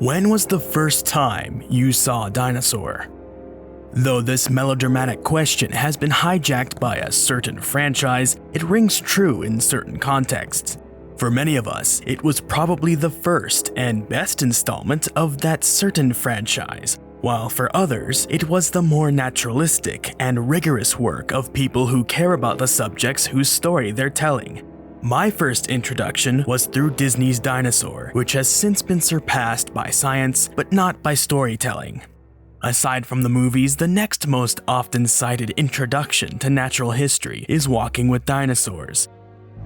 When was the first time you saw a dinosaur? Though this melodramatic question has been hijacked by a certain franchise, it rings true in certain contexts. For many of us, it was probably the first and best installment of that certain franchise, while for others, it was the more naturalistic and rigorous work of people who care about the subjects whose story they're telling. My first introduction was through Disney's Dinosaur, which has since been surpassed by science, but not by storytelling. Aside from the movies, the next most often cited introduction to natural history is Walking with Dinosaurs.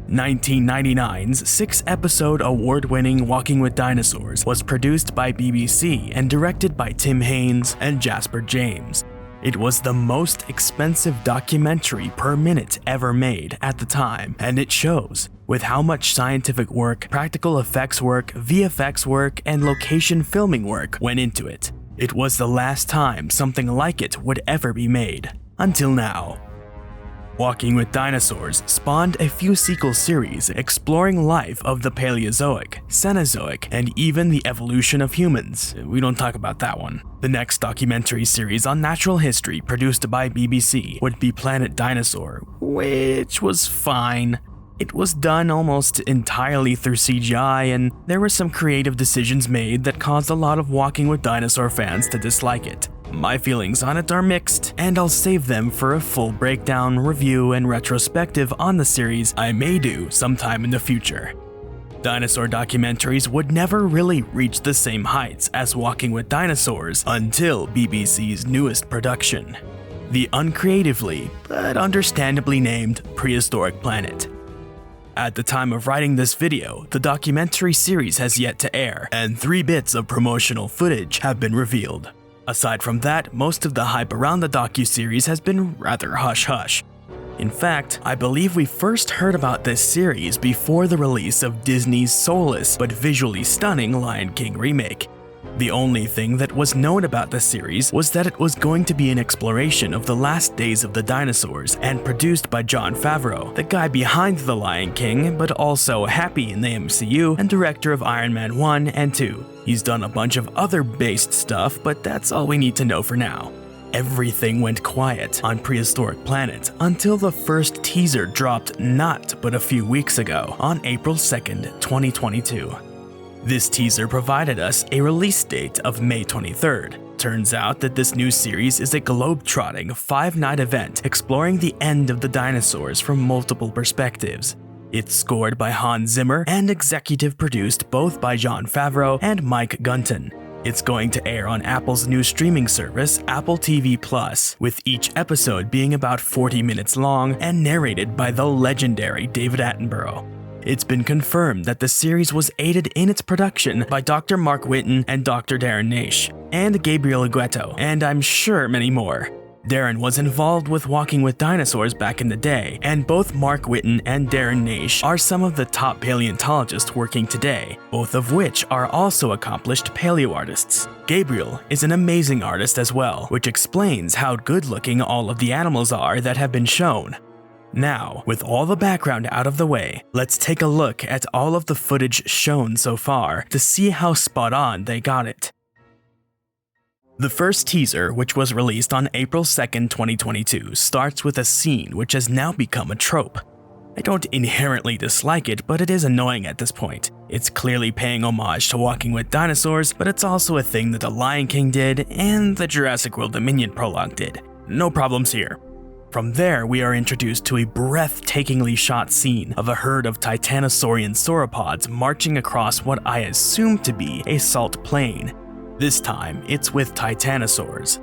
1999's 6-episode award-winning Walking with Dinosaurs was produced by BBC and directed by Tim Haines and Jasper James. It was the most expensive documentary per minute ever made at the time, and it shows, with how much scientific work, practical effects work, VFX work, and location filming work went into it. It was the last time something like it would ever be made, until now. Walking with Dinosaurs spawned a few sequel series exploring life of the Paleozoic, Cenozoic, and even the evolution of humans. We don't talk about that one. The next documentary series on natural history produced by BBC would be Planet Dinosaur, which was fine. It was done almost entirely through CGI, and there were some creative decisions made that caused a lot of Walking with Dinosaur fans to dislike it. My feelings on it are mixed, and I'll save them for a full breakdown, review, and retrospective on the series I may do sometime in the future. Dinosaur documentaries would never really reach the same heights as Walking with Dinosaurs until BBC's newest production, the uncreatively but understandably named Prehistoric Planet. At the time of writing this video, the documentary series has yet to air, and 3 bits of promotional footage have been revealed. Aside from that, most of the hype around the docuseries has been rather hush-hush. In fact, I believe we first heard about this series before the release of Disney's soulless but visually stunning Lion King remake. The only thing that was known about the series was that it was going to be an exploration of the last days of the dinosaurs and produced by Jon Favreau, the guy behind The Lion King, but also happy in the MCU and director of Iron Man 1 and 2. He's done a bunch of other based stuff, but that's all we need to know for now. Everything went quiet on Prehistoric Planet until the first teaser dropped not but a few weeks ago on April 2nd, 2022. This teaser provided us a release date of May 23rd. Turns out that this new series is a globe-trotting 5-night event exploring the end of the dinosaurs from multiple perspectives. It's scored by Hans Zimmer and executive produced both by Jon Favreau and Mike Gunton. It's going to air on Apple's new streaming service, Apple TV+, with each episode being about 40 minutes long and narrated by the legendary David Attenborough. It's been confirmed that the series was aided in its production by Dr. Mark Whitten and Dr. Darren Naish, and Gabriel Igueto, and I'm sure many more. Darren was involved with Walking with Dinosaurs back in the day, and both Mark Whitten and Darren Naish are some of the top paleontologists working today, both of which are also accomplished paleoartists. Gabriel is an amazing artist as well, which explains how good-looking all of the animals are that have been shown. Now, with all the background out of the way, let's take a look at all of the footage shown so far to see how spot on they got it. The first teaser, which was released on April 2nd, 2022, starts with a scene which has now become a trope. I don't inherently dislike it, but it is annoying at this point. It's clearly paying homage to Walking with Dinosaurs, but it's also a thing that The Lion King did and the Jurassic World Dominion prologue did. No problems here. From there, we are introduced to a breathtakingly shot scene of a herd of titanosaurian sauropods marching across what I assume to be a salt plain. This time, it's with titanosaurs.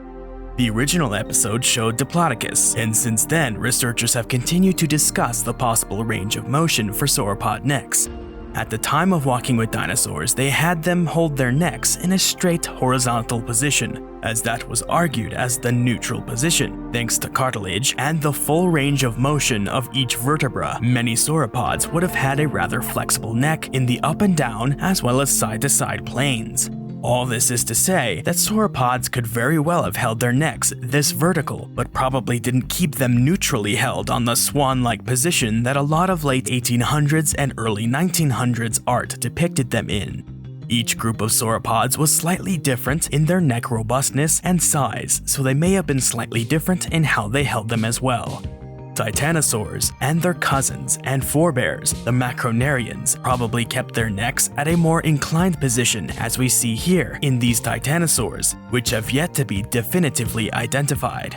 The original episode showed Diplodocus, and since then, researchers have continued to discuss the possible range of motion for sauropod necks. At the time of Walking with Dinosaurs, they had them hold their necks in a straight horizontal position, as that was argued as the neutral position. Thanks to cartilage and the full range of motion of each vertebra, many sauropods would have had a rather flexible neck in the up and down as well as side-to-side planes. All this is to say that sauropods could very well have held their necks this vertical, but probably didn't keep them neutrally held on the swan-like position that a lot of late 1800s and early 1900s art depicted them in. Each group of sauropods was slightly different in their neck robustness and size, so they may have been slightly different in how they held them as well. Titanosaurs and their cousins and forebears, the macronarians, probably kept their necks at a more inclined position, as we see here in these titanosaurs, which have yet to be definitively identified.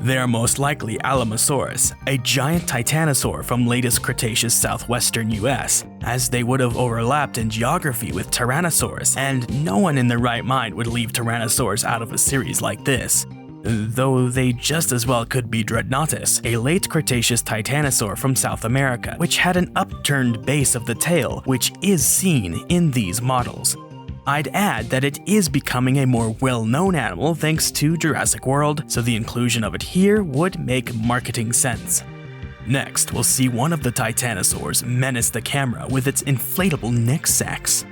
They are most likely Alamosaurus, a giant titanosaur from latest Cretaceous southwestern US, as they would have overlapped in geography with Tyrannosaurus, and no one in their right mind would leave Tyrannosaurs out of a series like this. Though they just as well could be Dreadnoughtus, a late Cretaceous titanosaur from South America, which had an upturned base of the tail, which is seen in these models. I'd add that it is becoming a more well-known animal thanks to Jurassic World, so the inclusion of it here would make marketing sense. Next, we'll see one of the titanosaurs menace the camera with its inflatable neck sacs.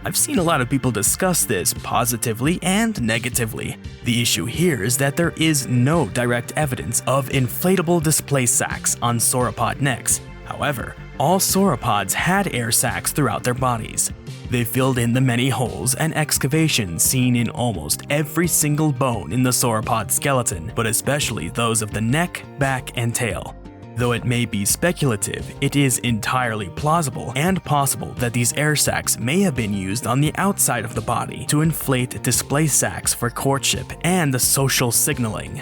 I've seen a lot of people discuss this positively and negatively. The issue here is that there is no direct evidence of inflatable display sacs on sauropod necks. However, all sauropods had air sacs throughout their bodies. They filled in the many holes and excavations seen in almost every single bone in the sauropod skeleton, but especially those of the neck, back, and tail. Though it may be speculative, it is entirely plausible and possible that these air sacs may have been used on the outside of the body to inflate display sacs for courtship and social signaling.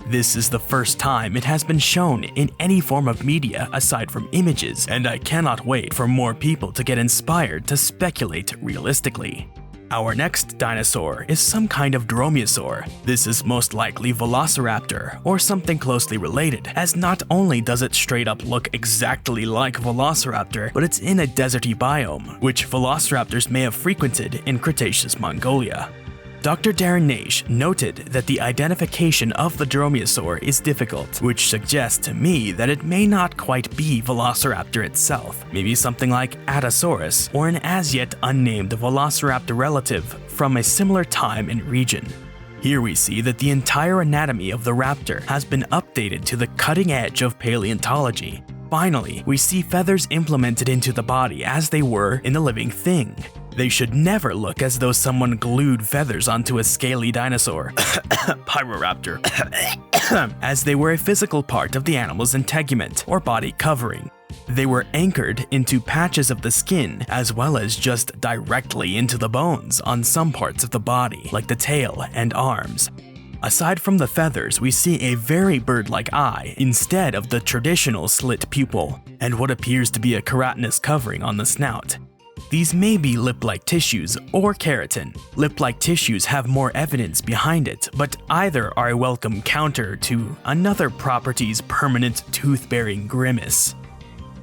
This is the first time it has been shown in any form of media aside from images, and I cannot wait for more people to get inspired to speculate realistically. Our next dinosaur is some kind of dromaeosaur. This is most likely Velociraptor, or something closely related, as not only does it straight up look exactly like Velociraptor, but it's in a deserty biome, which Velociraptors may have frequented in Cretaceous Mongolia. Dr. Darren Naish noted that the identification of the dromaeosaur is difficult, which suggests to me that it may not quite be Velociraptor itself, maybe something like Atasaurus or an as yet unnamed Velociraptor relative from a similar time and region. Here we see that the entire anatomy of the raptor has been updated to the cutting edge of paleontology. Finally, we see feathers implemented into the body as they were in the living thing. They should never look as though someone glued feathers onto a scaly dinosaur, Pyroraptor, as they were a physical part of the animal's integument or body covering. They were anchored into patches of the skin as well as just directly into the bones on some parts of the body, like the tail and arms. Aside from the feathers, we see a very bird-like eye instead of the traditional slit pupil, and what appears to be a keratinous covering on the snout. These may be lip-like tissues or keratin. Lip-like tissues have more evidence behind it, but either are a welcome counter to another property's permanent tooth-bearing grimace.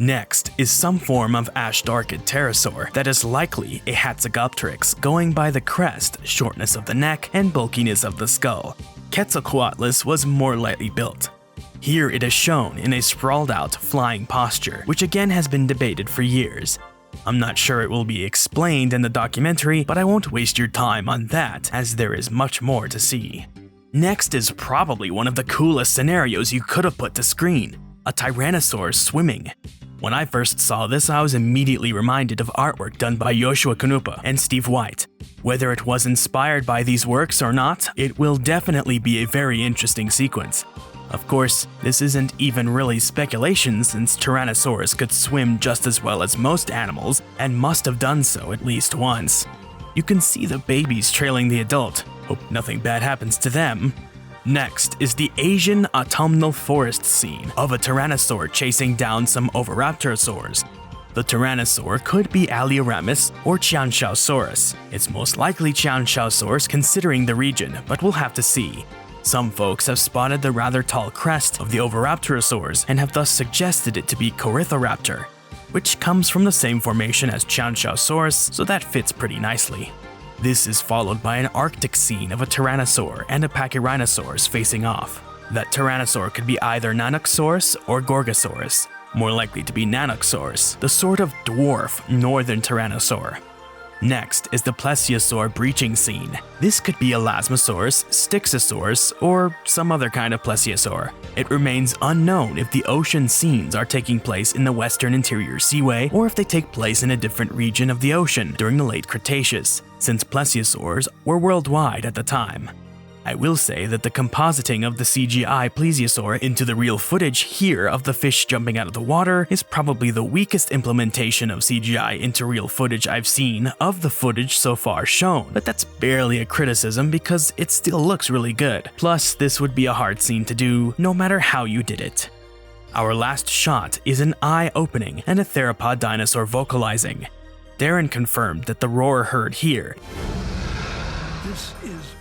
Next is some form of Ashtarchid pterosaur that is likely a Hatzegopteryx, going by the crest, shortness of the neck, and bulkiness of the skull. Quetzalcoatlus was more lightly built. Here it is shown in a sprawled-out, flying posture, which again has been debated for years. I'm not sure it will be explained in the documentary, but I won't waste your time on that, as there is much more to see. Next is probably one of the coolest scenarios you could have put to screen, a Tyrannosaur swimming. When I first saw this, I was immediately reminded of artwork done by Joshua Kanupa and Steve White. Whether it was inspired by these works or not, it will definitely be a very interesting sequence. Of course, this isn't even really speculation since Tyrannosaurus could swim just as well as most animals and must have done so at least once. You can see the babies trailing the adult. Hope nothing bad happens to them. Next is the Asian autumnal forest scene of a Tyrannosaur chasing down some Oviraptorosaurs. The Tyrannosaur could be Alioramus or Qianzhaosaurus. It's most likely Qianzhaosaurus considering the region, but we'll have to see. Some folks have spotted the rather tall crest of the Oviraptorosaurs and have thus suggested it to be Corythoraptor, which comes from the same formation as Qianzhaosaurus, so that fits pretty nicely. This is followed by an Arctic scene of a Tyrannosaur and a Pachyrhinosaurus facing off. That Tyrannosaur could be either Nanoxaurus or Gorgosaurus, more likely to be Nanoxaurus, the sort of dwarf northern Tyrannosaur. Next is the plesiosaur breaching scene. This could be Elasmosaurus, Styxosaurus, or some other kind of plesiosaur. It remains unknown if the ocean scenes are taking place in the western interior seaway or if they take place in a different region of the ocean during the late Cretaceous, since plesiosaurs were worldwide at the time. I will say that the compositing of the CGI plesiosaur into the real footage here of the fish jumping out of the water is probably the weakest implementation of CGI into real footage I've seen of the footage so far shown, but that's barely a criticism because it still looks really good. Plus, this would be a hard scene to do no matter how you did it. Our last shot is an eye opening and a theropod dinosaur vocalizing. Darren confirmed that the roar heard here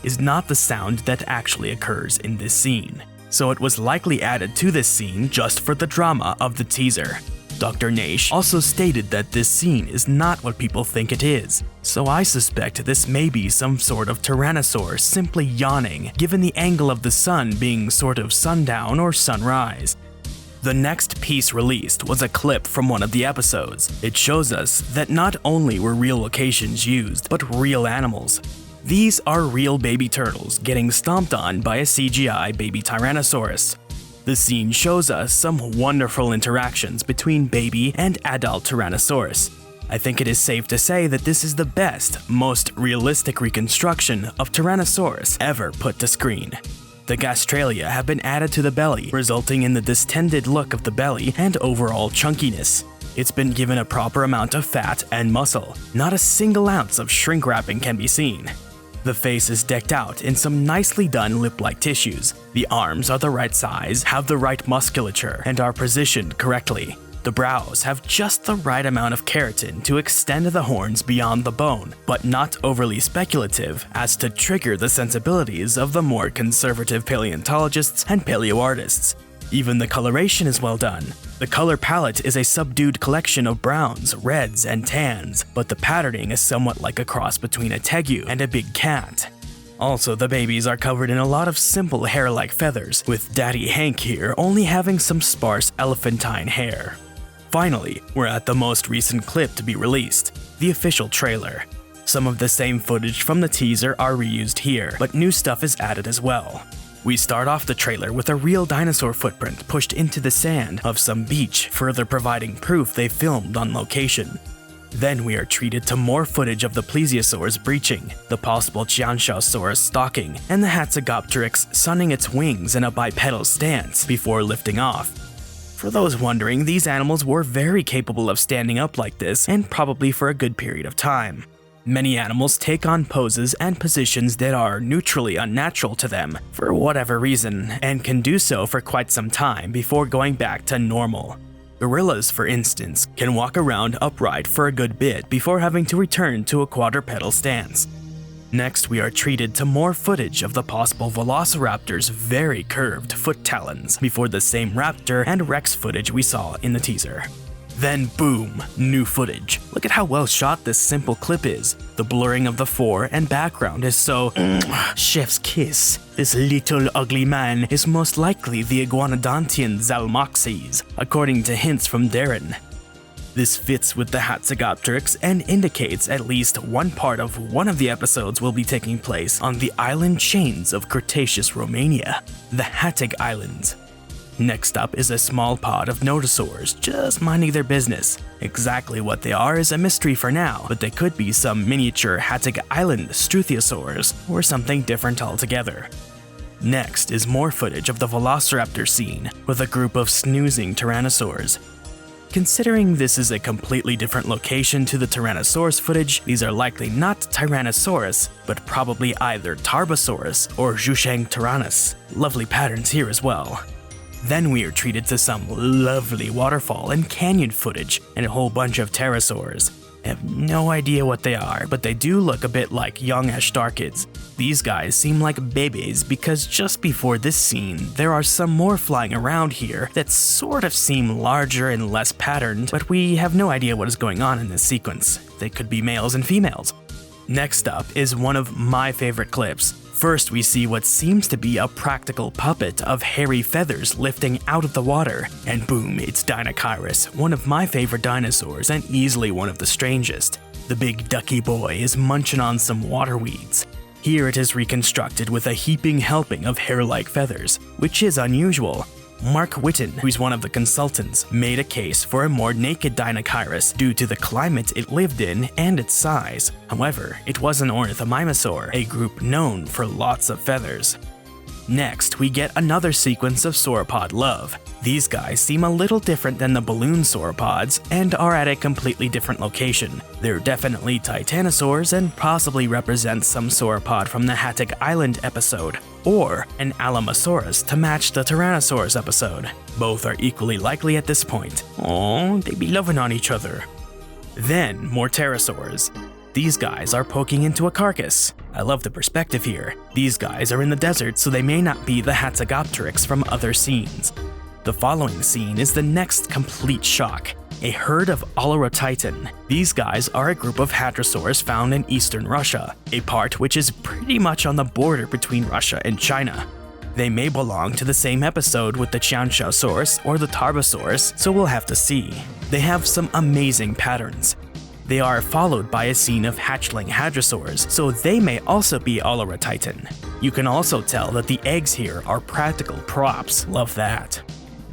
is not the sound that actually occurs in this scene, so it was likely added to this scene just for the drama of the teaser. Dr. Naish also stated that this scene is not what people think it is, so I suspect this may be some sort of tyrannosaur simply yawning, given the angle of the sun being sort of sundown or sunrise. The next piece released was a clip from one of the episodes. It shows us that not only were real locations used, but real animals. These are real baby turtles getting stomped on by a CGI baby Tyrannosaurus. The scene shows us some wonderful interactions between baby and adult Tyrannosaurus. I think it is safe to say that this is the best, most realistic reconstruction of Tyrannosaurus ever put to screen. The gastralia have been added to the belly, resulting in the distended look of the belly and overall chunkiness. It's been given a proper amount of fat and muscle. Not a single ounce of shrink wrapping can be seen. The face is decked out in some nicely done lip-like tissues. The arms are the right size, have the right musculature, and are positioned correctly. The brows have just the right amount of keratin to extend the horns beyond the bone, but not overly speculative as to trigger the sensibilities of the more conservative paleontologists and paleoartists. Even the coloration is well done. The color palette is a subdued collection of browns, reds, and tans, but the patterning is somewhat like a cross between a tegu and a big cat. Also, the babies are covered in a lot of simple hair-like feathers, with Daddy Hank here only having some sparse elephantine hair. Finally, we're at the most recent clip to be released, the official trailer. Some of the same footage from the teaser are reused here, but new stuff is added as well. We start off the trailer with a real dinosaur footprint pushed into the sand of some beach, further providing proof they filmed on location. Then we are treated to more footage of the plesiosaurs breaching, the possible Chianchasaurus stalking, and the Hatzegopteryx sunning its wings in a bipedal stance before lifting off. For those wondering, these animals were very capable of standing up like this, and probably for a good period of time. Many animals take on poses and positions that are neutrally unnatural to them for whatever reason, and can do so for quite some time before going back to normal. Gorillas, for instance, can walk around upright for a good bit before having to return to a quadrupedal stance. Next, we are treated to more footage of the possible Velociraptor's very curved foot talons before the same raptor and Rex footage we saw in the teaser. Then boom, new footage. Look at how well shot this simple clip is. The blurring of the fore and background is so chef's kiss. This little ugly man is most likely the iguanodontian Zalmoxes, according to hints from Darren. This fits with the Hatzegopteryx and indicates at least one part of one of the episodes will be taking place on the island chains of Cretaceous Romania, the Hatteg Islands. Next up is a small pod of nodosaurs, just minding their business. Exactly what they are is a mystery for now, but they could be some miniature Hatteg Island struthiosaurs, or something different altogether. Next is more footage of the Velociraptor scene, with a group of snoozing tyrannosaurs. Considering this is a completely different location to the Tyrannosaurus footage, these are likely not Tyrannosaurus, but probably either Tarbosaurus or Zhusheng tyrannus. Lovely patterns here as well. Then we are treated to some lovely waterfall and canyon footage and a whole bunch of pterosaurs. I have no idea what they are, but they do look a bit like young Ashtarkids. These guys seem like babies because just before this scene, there are some more flying around here that sort of seem larger and less patterned, but we have no idea what is going on in this sequence. They could be males and females. Next up is one of my favorite clips. First, we see what seems to be a practical puppet of hairy feathers lifting out of the water, and boom, it's Dinosaurus, one of my favorite dinosaurs and easily one of the strangest. The big ducky boy is munching on some water weeds. Here it is reconstructed with a heaping helping of hair-like feathers, which is unusual. Mark Whitten, who's one of the consultants, made a case for a more naked Dinosaurus due to the climate it lived in and its size. However, it was an ornithomimosaur, a group known for lots of feathers. Next, we get another sequence of sauropod love. These guys seem a little different than the balloon sauropods and are at a completely different location. They're definitely titanosaurs and possibly represent some sauropod from the Hatzak Island episode, or an Alamosaurus to match the Tyrannosaurus episode. Both are equally likely at this point. Oh, they be loving on each other. Then, more pterosaurs. These guys are poking into a carcass. I love the perspective here. These guys are in the desert, so they may not be the Hatzagopteryx from other scenes. The following scene is the next complete shock. A herd of Olorotitan. These guys are a group of hadrosaurs found in eastern Russia, a part which is pretty much on the border between Russia and China. They may belong to the same episode with the Qianzhousaurus or the Tarbosaurus, so we'll have to see. They have some amazing patterns. They are followed by a scene of hatchling hadrosaurs, so they may also be Olorotitan. You can also tell that the eggs here are practical props, love that.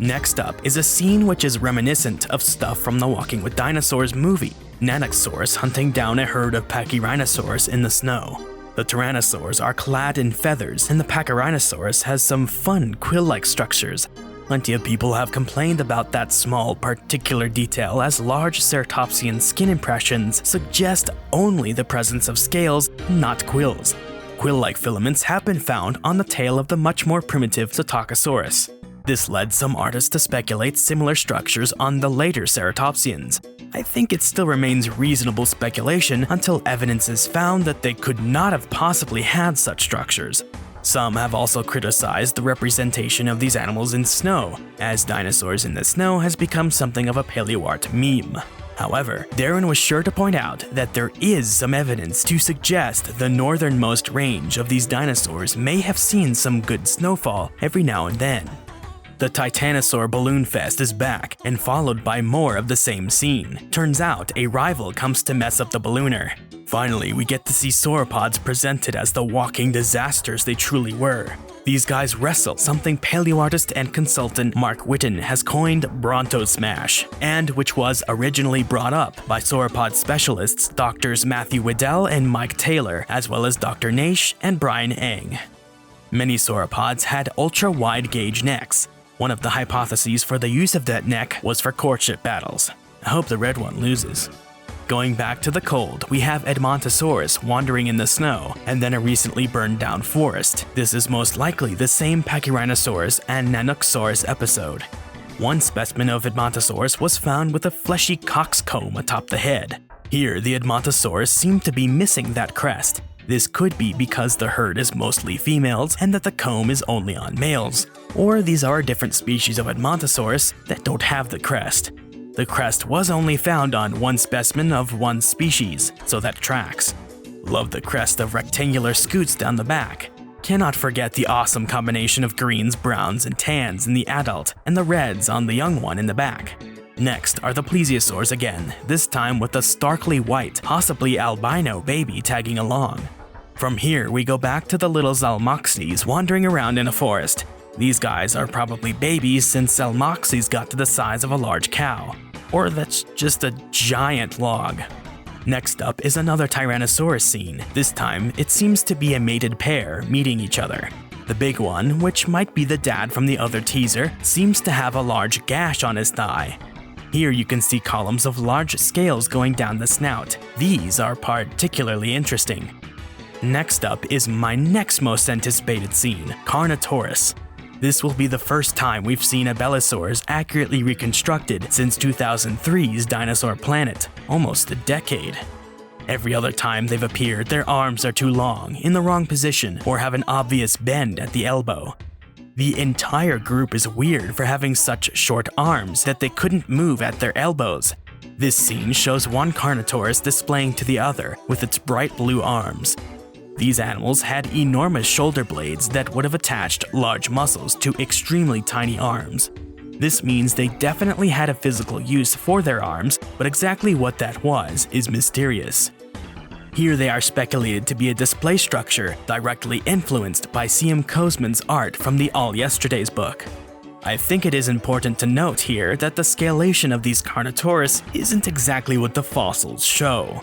Next up is a scene which is reminiscent of stuff from the Walking with Dinosaurs movie, Nanosaurus hunting down a herd of Pachyrhinosaurs in the snow. The Tyrannosaurs are clad in feathers, and the Pachyrhinosaurus has some fun quill-like structures. Plenty of people have complained about that small particular detail, as large ceratopsian skin impressions suggest only the presence of scales, not quills. Quill-like filaments have been found on the tail of the much more primitive Psittacosaurus. This led some artists to speculate similar structures on the later ceratopsians. I think it still remains reasonable speculation until evidence is found that they could not have possibly had such structures. Some have also criticized the representation of these animals in snow, as dinosaurs in the snow has become something of a paleoart meme. However, Darren was sure to point out that there is some evidence to suggest the northernmost range of these dinosaurs may have seen some good snowfall every now and then. The Titanosaur Balloon Fest is back, and followed by more of the same scene. Turns out, a rival comes to mess up the ballooner. Finally, we get to see sauropods presented as the walking disasters they truly were. These guys wrestle something paleoartist and consultant Mark Whitten has coined Bronto Smash, and which was originally brought up by sauropod specialists Drs. Matthew Waddell and Mike Taylor, as well as Dr. Naish and Brian Eng. Many sauropods had ultra-wide gauge necks. One of the hypotheses for the use of that neck was for courtship battles. I hope the red one loses. Going back to the cold, we have Edmontosaurus wandering in the snow, and then a recently burned down forest. This is most likely the same Pachyrhinosaurus and Nanooksaurus episode. One specimen of Edmontosaurus was found with a fleshy coxcomb atop the head. Here, the Edmontosaurus seemed to be missing that crest. This could be because the herd is mostly females and that the comb is only on males. Or these are different species of Edmontosaurus that don't have the crest. The crest was only found on one specimen of one species, so that tracks. Love the crest of rectangular scoots down the back. Cannot forget the awesome combination of greens, browns, and tans in the adult, and the reds on the young one in the back. Next are the plesiosaurs again, this time with a starkly white, possibly albino baby tagging along. From here, we go back to the little Zalmoxes wandering around in a forest. These guys are probably babies since Zalmoxes got to the size of a large cow. Or that's just a giant log. Next up is another Tyrannosaurus scene. This time, it seems to be a mated pair meeting each other. The big one, which might be the dad from the other teaser, seems to have a large gash on his thigh. Here you can see columns of large scales going down the snout. These are particularly interesting. Next up is my next most anticipated scene, Carnotaurus. This will be the first time we've seen Abelisaurs accurately reconstructed since 2003's Dinosaur Planet, almost a decade. Every other time they've appeared, their arms are too long, in the wrong position, or have an obvious bend at the elbow. The entire group is weird for having such short arms that they couldn't move at their elbows. This scene shows one Carnotaurus displaying to the other with its bright blue arms. These animals had enormous shoulder blades that would have attached large muscles to extremely tiny arms. This means they definitely had a physical use for their arms, but exactly what that was is mysterious. Here they are speculated to be a display structure directly influenced by C.M. Kozman's art from the All Yesterdays book. I think it is important to note here that the scalation of these Carnotaurus isn't exactly what the fossils show.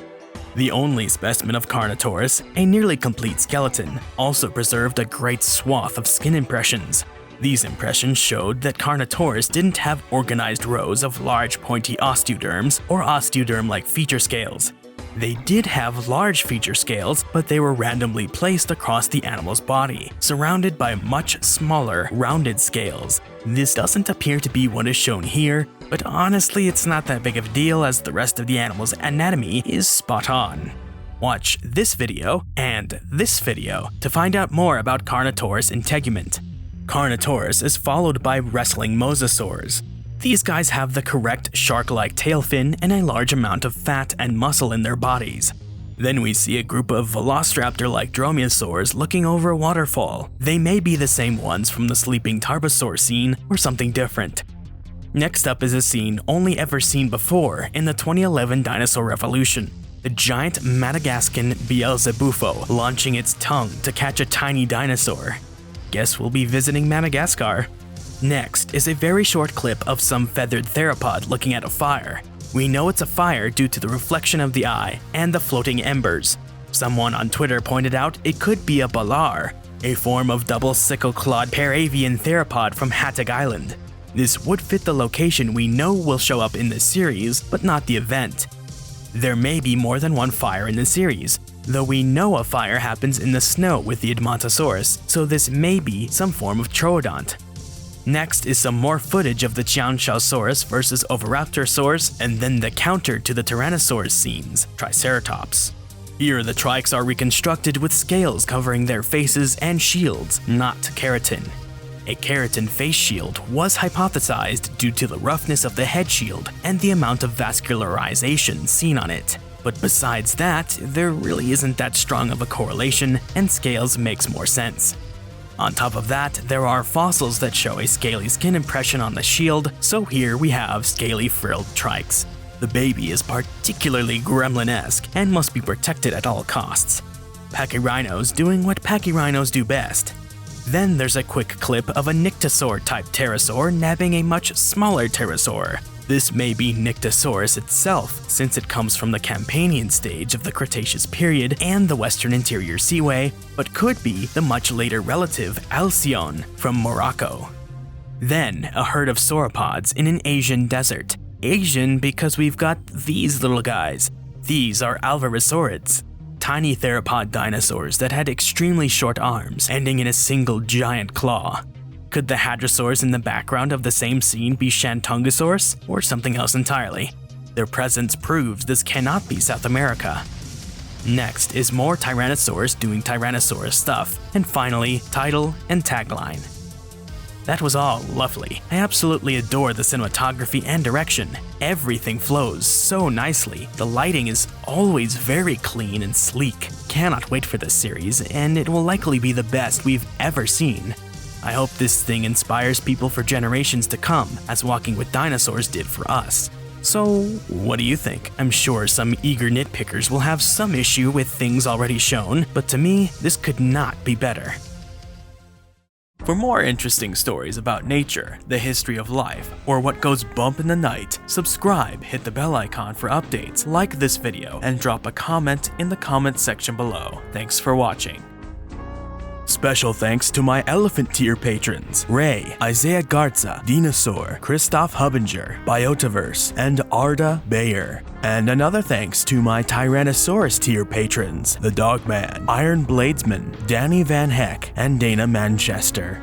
The only specimen of Carnotaurus, a nearly complete skeleton, also preserved a great swath of skin impressions. These impressions showed that Carnotaurus didn't have organized rows of large pointy osteoderms or osteoderm-like feature scales. They did have large feature scales, but they were randomly placed across the animal's body, surrounded by much smaller, rounded scales. This doesn't appear to be what is shown here, but honestly it's not that big of a deal as the rest of the animal's anatomy is spot on. Watch this video and this video to find out more about Carnotaurus integument. Carnotaurus is followed by wrestling mosasaurs. These guys have the correct shark-like tail fin and a large amount of fat and muscle in their bodies. Then we see a group of velociraptor-like dromaeosaurs looking over a waterfall. They may be the same ones from the sleeping tarbosaur scene or something different. Next up is a scene only ever seen before in the 2011 dinosaur revolution. The giant Madagascan Beelzebufo launching its tongue to catch a tiny dinosaur. Guess we'll be visiting Madagascar. Next is a very short clip of some feathered theropod looking at a fire. We know it's a fire due to the reflection of the eye and the floating embers. Someone on Twitter pointed out it could be a balar, a form of double sickle-clawed paravian theropod from Hattag Island. This would fit the location we know will show up in the series, but not the event. There may be more than one fire in the series, though we know a fire happens in the snow with the Edmontosaurus, so this may be some form of troodont. Next is some more footage of the Chianchaosaurus versus Oviraptorosaurus, and then the counter to the Tyrannosaurus scenes, Triceratops. Here the trikes are reconstructed with scales covering their faces and shields, not keratin. A keratin face shield was hypothesized due to the roughness of the head shield and the amount of vascularization seen on it. But besides that, there really isn't that strong of a correlation, and scales makes more sense. On top of that, there are fossils that show a scaly skin impression on the shield, so here we have scaly frilled trikes. The baby is particularly gremlin-esque and must be protected at all costs. Pachyrhinos doing what pachyrhinos do best. Then there's a quick clip of a Nyctosaur-type pterosaur nabbing a much smaller pterosaur. This may be Nyctosaurus itself, since it comes from the Campanian stage of the Cretaceous period and the Western Interior Seaway, but could be the much later relative Alcyone from Morocco. Then, a herd of sauropods in an Asian desert. Asian because we've got these little guys. These are Alvarezsaurids, tiny theropod dinosaurs that had extremely short arms, ending in a single giant claw. Could the hadrosaurs in the background of the same scene be Shantungosaurus, or something else entirely? Their presence proves this cannot be South America. Next is more Tyrannosaurs doing Tyrannosaurus stuff, and finally, title and tagline. That was all lovely. I absolutely adore the cinematography and direction. Everything flows so nicely. The lighting is always very clean and sleek. Cannot wait for this series, and it will likely be the best we've ever seen. I hope this thing inspires people for generations to come, as Walking with Dinosaurs did for us. So, what do you think? I'm sure some eager nitpickers will have some issue with things already shown, but to me, this could not be better. For more interesting stories about nature, the history of life, or what goes bump in the night, subscribe, hit the bell icon for updates, like this video, and drop a comment in the comment section below. Thanks for watching. Special thanks to my Elephant tier patrons, Ray, Isaiah Garza, Dinosaur, Christoph Hubinger, Biotaverse, and Arda Bayer. And another thanks to my Tyrannosaurus tier patrons, The Dogman, Iron Bladesman, Danny Van Heck, and Dana Manchester.